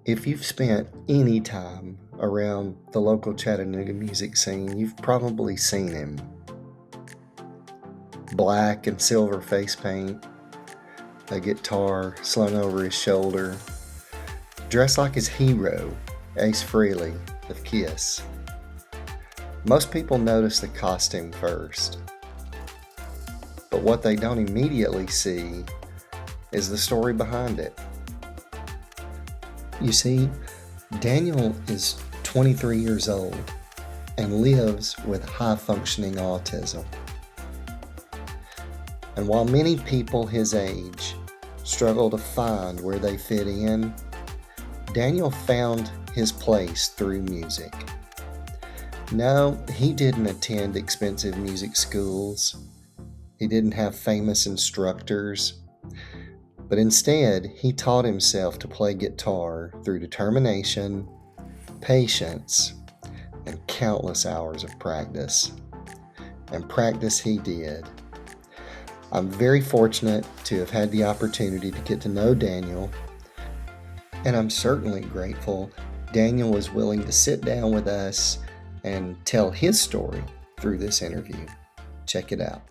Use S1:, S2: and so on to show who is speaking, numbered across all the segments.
S1: If you've spent any time around the local Chattanooga music scene, you've probably seen him. Black and silver face paint, a guitar slung over his shoulder, dressed like his hero, Ace Frehley of Kiss. Most people notice the costume first, but what they don't immediately see is the story behind it. You see, Daniel is 23 years old and lives with high-functioning autism. And while many people his age struggle to find where they fit in, Daniel found his place through music. No, he didn't attend expensive music schools. He didn't have famous instructors. But instead, he taught himself to play guitar through determination, patience, and countless hours of practice. And practice he did. I'm very fortunate to have had the opportunity to get to know Daniel, and I'm certainly grateful Daniel was willing to sit down with us and tell his story through this interview. Check it out.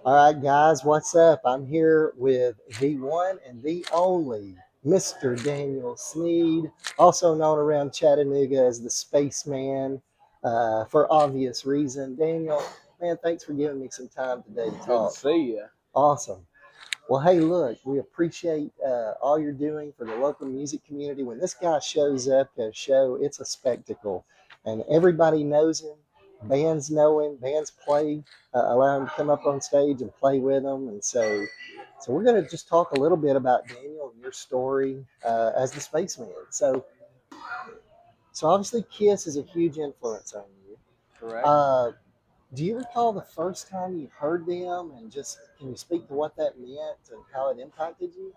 S1: All right, guys, what's up? I'm here with the one and the only Mr. Daniel Sneed, also known around Chattanooga as the Spaceman, for obvious reason. Daniel, man, thanks for giving me some time today to talk.
S2: Good to see you.
S1: Awesome. Well, hey, look, we appreciate all you're doing for the local music community. When this guy shows up at a show, it's a spectacle, and everybody knows him. Bands know him. Bands play, allow him to come up on stage and play with them. And so we're going to just talk a little bit about Daniel and your story as the Spaceman. So obviously, Kiss is a huge influence on you.
S2: Correct.
S1: Do you recall the first time you heard them, and just can you speak to what that meant and how it impacted you?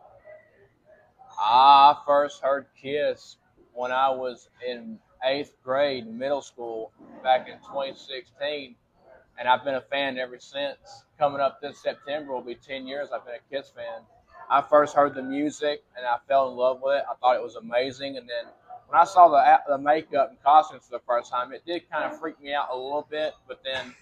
S2: I first heard Kiss when I was in 8th grade, middle school, back in 2016, and I've been a fan ever since. Coming up this September will be 10 years I've been a Kiss fan. I first heard the music, and I fell in love with it. I thought it was amazing, and then when I saw the makeup and costumes for the first time, it did kind of freak me out a little bit, but then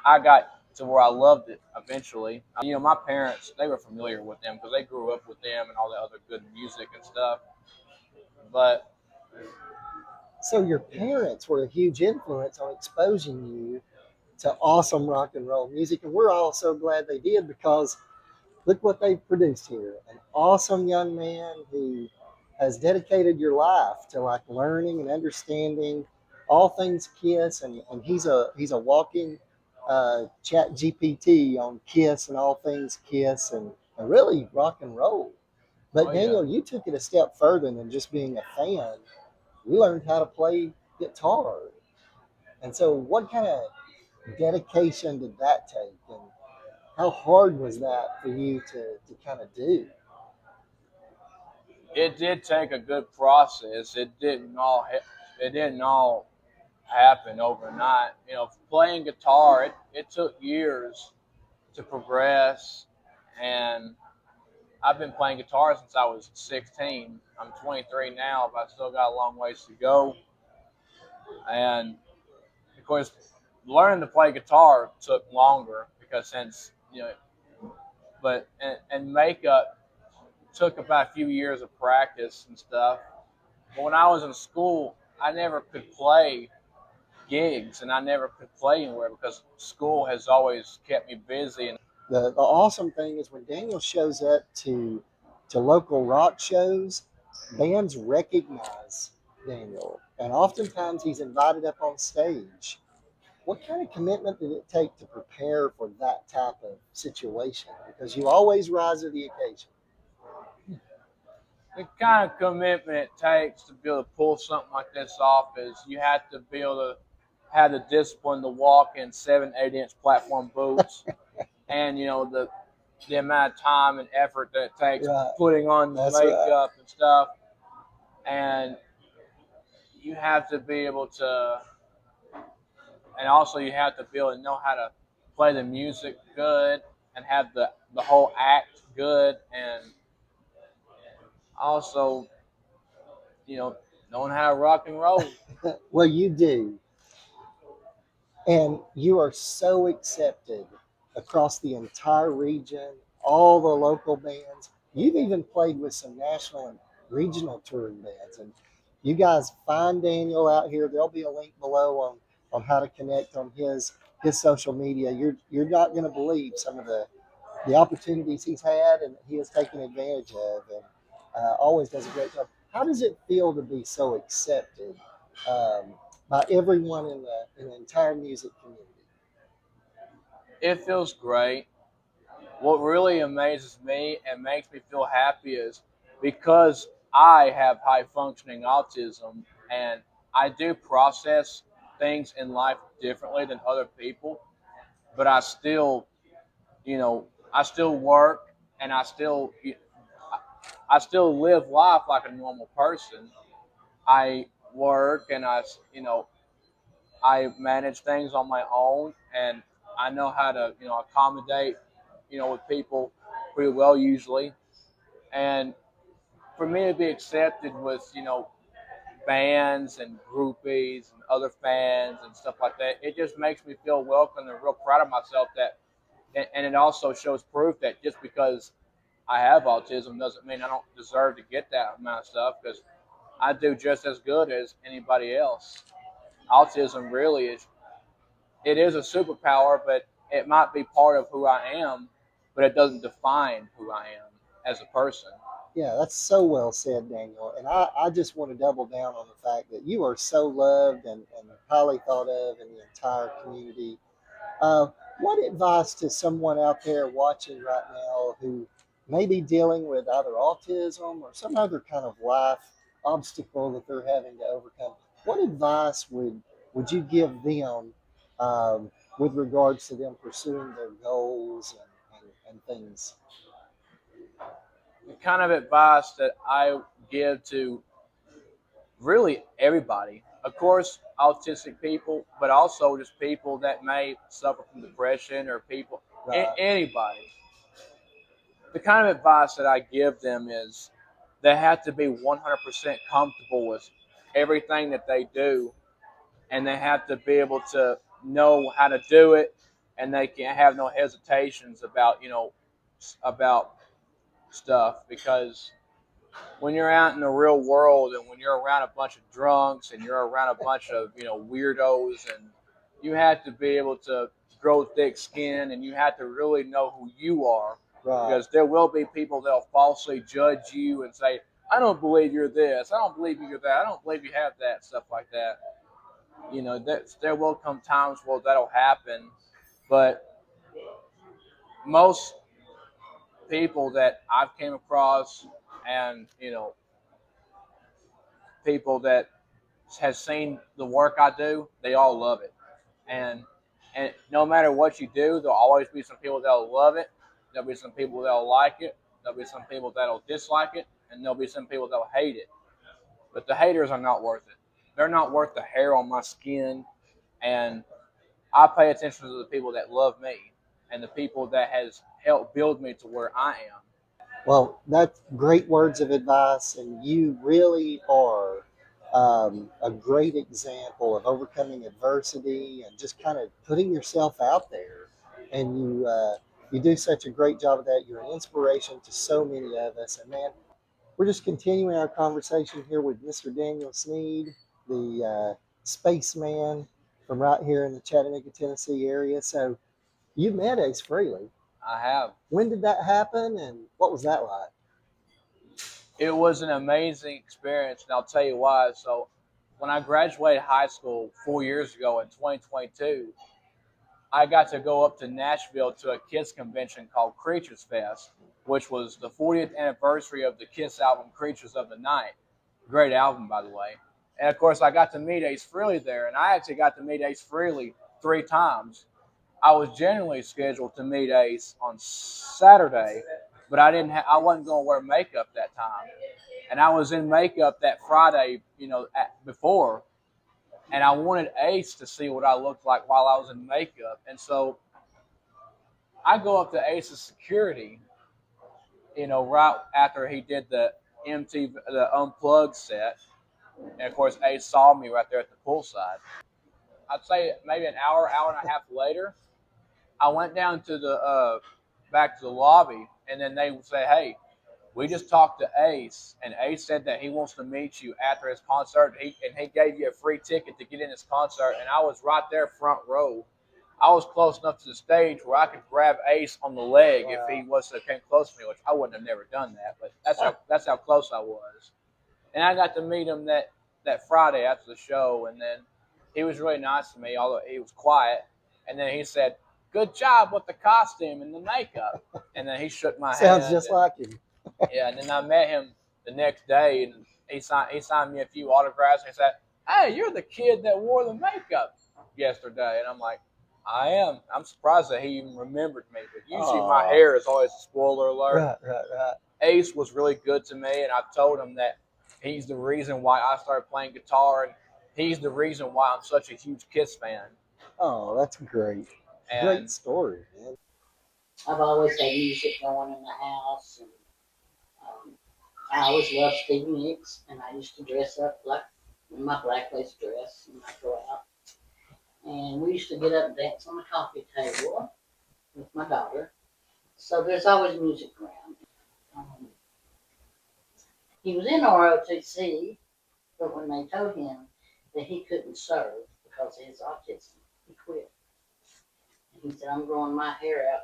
S2: I got to where I loved it eventually. My parents, they were familiar with them because they grew up with them and all the other good music and stuff. But
S1: So your parents were a huge influence on exposing you to awesome rock and roll music, and we're all so glad they did because look what they've produced here. An awesome young man who has dedicated your life to like learning and understanding all things Kiss, and he's a walking chat GPT on Kiss and all things Kiss and really rock and roll. But
S2: oh yeah,
S1: Daniel, you took it a step further than just being a fan. You learned how to play guitar. And so what kind of dedication did that take? And how hard was that for you to kind of do?
S2: it did take a good process. It didn't all happen overnight. Playing guitar, it took years to progress, and I've been playing guitar since I was 16. I'm 23 now, but I still got a long ways to go. And of course, learning to play guitar took longer because and makeup took about a few years of practice and stuff. But when I was in school, I never could play gigs and I never could play anywhere because school has always kept me busy. And
S1: The awesome thing is when Daniel shows up to local rock shows, bands recognize Daniel, and oftentimes he's invited up on stage. What kind of commitment did it take to prepare for that type of situation? Because you always rise to the occasion.
S2: the kind of commitment it takes to be able to pull something like this off is you have to be able to have the discipline to walk in 7, 8 inch platform boots, and the amount of time and effort that it takes
S1: Right.
S2: putting on the
S1: That's right.
S2: makeup and stuff, and you have to be able to, and also you have to be able to know how to play the music good and have the whole act good, and also you know, knowing how to rock and roll.
S1: Well, you do. And you are so accepted across the entire region, all the local bands. You've even played with some national and regional touring bands. And you guys find Daniel out here. There'll be a link below on how to connect on his social media. You're not going to believe some of the opportunities he's had and he has taken advantage of, and always does a great job. How does it feel to be so accepted by everyone in the entire music community?
S2: It feels great. What really amazes me and makes me feel happy is because I have high functioning autism and I do process things in life differently than other people, but I still, I still work and I still live life like a normal person. I work and I manage things on my own and I know how to, accommodate, with people pretty well usually. And for me to be accepted with, bands and groupies and other fans and stuff like that, it just makes me feel welcome and real proud of myself that, and it also shows proof that just because I have autism doesn't mean I don't deserve to get that amount of stuff because I do just as good as anybody else. Autism really is, it is a superpower, but it might be part of who I am, but it doesn't define who I am as a person.
S1: Yeah, that's so well said, Daniel. And I just want to double down on the fact that you are so loved and highly thought of in the entire community. Uh, what advice to someone out there watching right now who may be dealing with either autism or some other kind of life obstacle that they're having to overcome? What advice would you give them with regards to them pursuing their goals and things?
S2: The kind of advice that I give to really everybody, of course, autistic people, but also just people that may suffer from depression or people,
S1: Right.
S2: anybody. The kind of advice that I give them is they have to be 100% comfortable with everything that they do, and they have to be able to know how to do it, and they can't have no hesitations about, about stuff because when you're out in the real world and when you're around a bunch of drunks and you're around a bunch of weirdos, and you have to be able to grow thick skin and you have to really know who you are
S1: Right.
S2: because there will be people that'll falsely judge you and say, I don't believe you're this, I don't believe you're that, I don't believe you have that, stuff like that. There will come times where that'll happen, but most people that I've came across and people that has seen the work I do, they all love it. And and no matter what you do, there'll always be some people that'll love it. There'll be some people that'll like it. There'll be some people that'll dislike it, and there'll be some people that'll hate it. But the haters are not worth it. They're not worth the hair on my skin. And I pay attention to the people that love me and the people that has helped build me to where I am.
S1: Well, that's great words of advice, and you really are a great example of overcoming adversity and just kind of putting yourself out there. And you do such a great job of that. You're an inspiration to so many of us. And man, we're just continuing our conversation here with Mr. Daniel Sneed, the spaceman from right here in the Chattanooga, Tennessee area. So you met Ace Frehley.
S2: I have.
S1: When did that happen, and what was that like?
S2: It was an amazing experience, and I'll tell you why. So, when I graduated high school 4 years ago in 2022, I got to go up to Nashville to a Kiss convention called Creatures Fest, which was the 40th anniversary of the Kiss album Creatures of the Night. Great album, by the way. And of course, I got to meet Ace Frehley there, and I actually got to meet Ace Frehley 3 times. I was generally scheduled to meet Ace on Saturday, but I wasn't going to wear makeup that time, and I was in makeup that Friday, before, and I wanted Ace to see what I looked like while I was in makeup, and so I go up to Ace's security, right after he did the MTV the Unplugged set, And of course, Ace saw me right there at the poolside. I'd say maybe an hour, hour and a half later, I went down to the back to the lobby, and then they would say, "Hey, we just talked to Ace, and Ace said that he wants to meet you after his concert. He gave you a free ticket to get in his concert." And I was right there front row. I was close enough to the stage where I could grab Ace on the leg if he was to came close to me, which I wouldn't have never done that, but that's how close I was. And I got to meet him that Friday after the show, and then he was really nice to me, although he was quiet. And then he said, "Good job with the costume and the makeup." And then he shook my
S1: Sounds
S2: hand,
S1: just
S2: and
S1: like him.
S2: yeah, and then I met him the next day, and he signed me a few autographs. And he said, "Hey, you're the kid that wore the makeup yesterday," and I'm like, "I am." I'm surprised that he even remembered me. But usually my
S1: Oh,
S2: hair is always a spoiler alert.
S1: right.
S2: Ace was really good to me, and I've told him that he's the reason why I started playing guitar, and he's the reason why I'm such a huge Kiss fan.
S1: Oh, that's great. Great
S2: And
S1: story, man.
S3: I've always had music going in the house, and um, I always loved Stevie Nicks, and I used to dress up like in my black lace dress, and I'd go out. And we used to get up and dance on the coffee table with my daughter. So there's always music around. Um, he was in ROTC, but when they told him that he couldn't serve because of his autism, he quit. And he said, "I'm growing my hair out."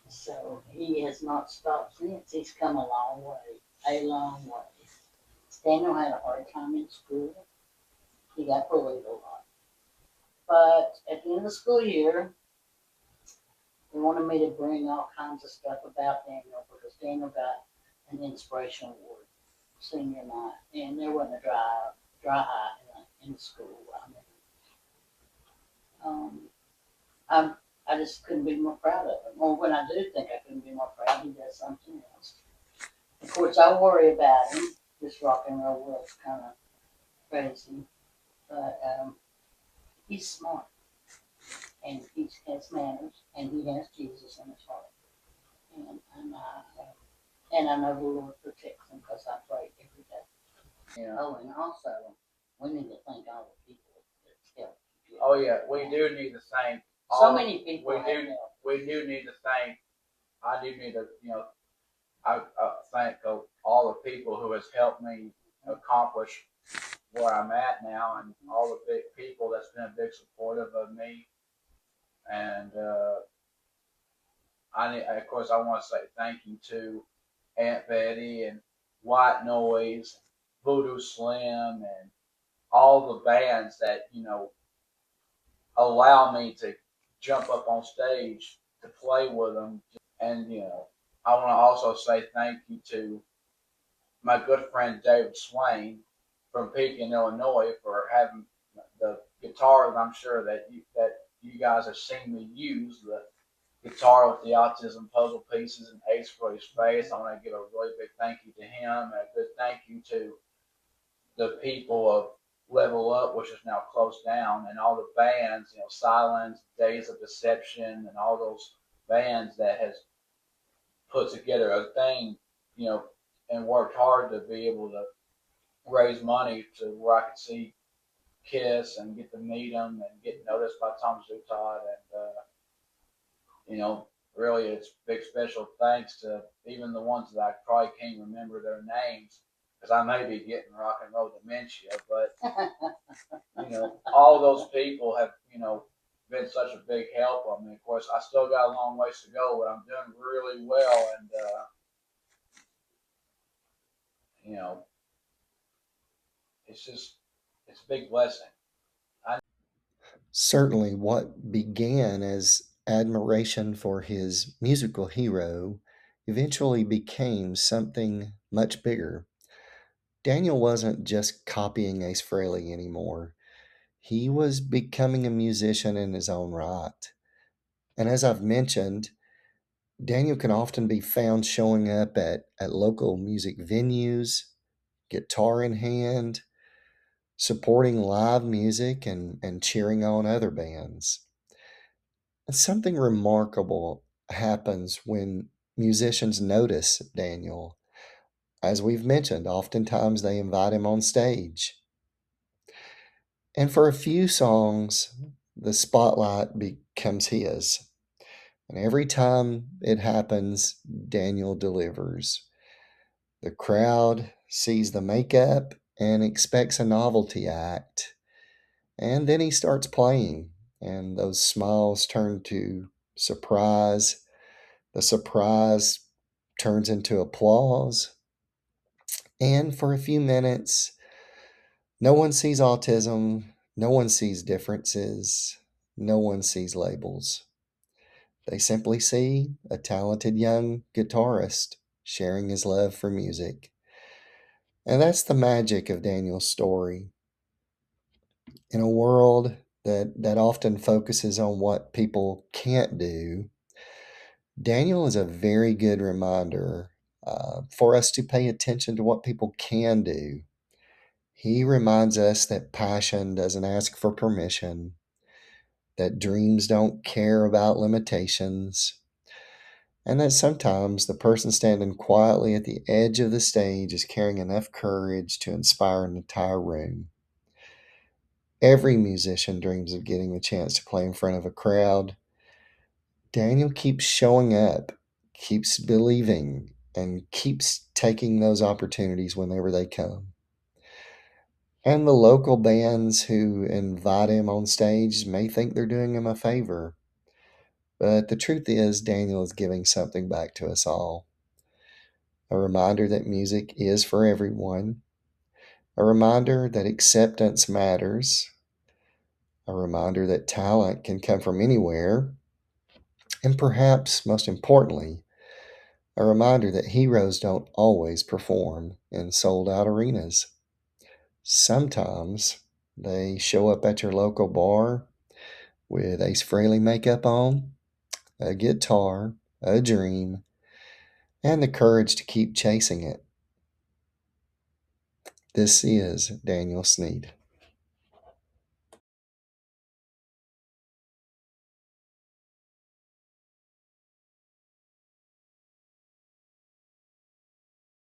S3: So he has not stopped since. He's come a long way, a long way. Daniel had a hard time in school. He got bullied a lot. But at the end of the school year, they wanted me to bring all kinds of stuff about Daniel because Daniel got an inspiration award senior night, and there wasn't a dry eye in the school. I mean, um, I I just couldn't be more proud of him. Or when I do think I couldn't be more proud, he does something else. Of course, I worry about him. This rock and roll world's kind of crazy, but he's smart and he has manners and he has Jesus in his heart. And and I know the Lord protects him because I pray every day. Yeah. Oh, and also we need to thank all the people that's helped.
S2: oh yeah, we do need to thank
S3: So many people
S2: we
S3: have
S2: do
S3: helped.
S2: we do need to thank. I do need to I thank all the people who has helped me accomplish where I'm at now, and all the big people that's been a big supportive of me. And of course, I want to say thank you to Aunt Betty and White Noise, Voodoo Slim, and all the bands that allow me to jump up on stage to play with them. And I want to also say thank you to my good friend David Swain from Pekin, Illinois, for having the guitar that I'm sure that you guys have seen me use, the guitar with the autism puzzle pieces and Ace for his face. I want to give a really big thank you to him, and a good thank you to the people of Level Up, which is now closed down, and all the bands, Silence, Days of Deception, and all those bands that has put together a thing, you know, and worked hard to be able to raise money to where I could see Kiss and get to meet them and get noticed by Tom Zutod. And really, it's big special thanks to even the ones that I probably can't remember their names because I may be getting rock and roll dementia. But all those people have been such a big help. I mean, of course, I still got a long ways to go, but I'm doing really well, and you know, it's a big blessing. I
S1: Certainly, what began as admiration for his musical hero eventually became something much bigger. Daniel wasn't just copying Ace Frehley anymore. He was becoming a musician in his own right. And as I've mentioned, Daniel can often be found showing up at local music venues, guitar in hand, supporting live music and cheering on other bands. Something remarkable happens when musicians notice Daniel. As we've mentioned, oftentimes they invite him on stage. And for a few songs, the spotlight becomes his. And every time it happens, Daniel delivers. The crowd sees the makeup and expects a novelty act. And then he starts playing, and those smiles turn to surprise. The surprise turns into applause. And for a few minutes, no one sees autism, no one sees differences, no one sees labels. They simply see a talented young guitarist sharing his love for music. And that's the magic of Daniel's story. In a world that often focuses on what people can't do, Daniel is a very good reminder for us to pay attention to what people can do. He reminds us that passion doesn't ask for permission, that dreams don't care about limitations, and that sometimes the person standing quietly at the edge of the stage is carrying enough courage to inspire an entire room. Every musician dreams of getting the chance to play in front of a crowd. Daniel keeps showing up, keeps believing, and keeps taking those opportunities whenever they come. And the local bands who invite him on stage may think they're doing him a favor. But the truth is, Daniel is giving something back to us all. A reminder that music is for everyone. A reminder that acceptance matters. A reminder that talent can come from anywhere. And perhaps most importantly, a reminder that heroes don't always perform in sold out arenas. Sometimes they show up at your local bar with Ace Frehley makeup on, a guitar, a dream, and the courage to keep chasing it. This is Daniel Sneed.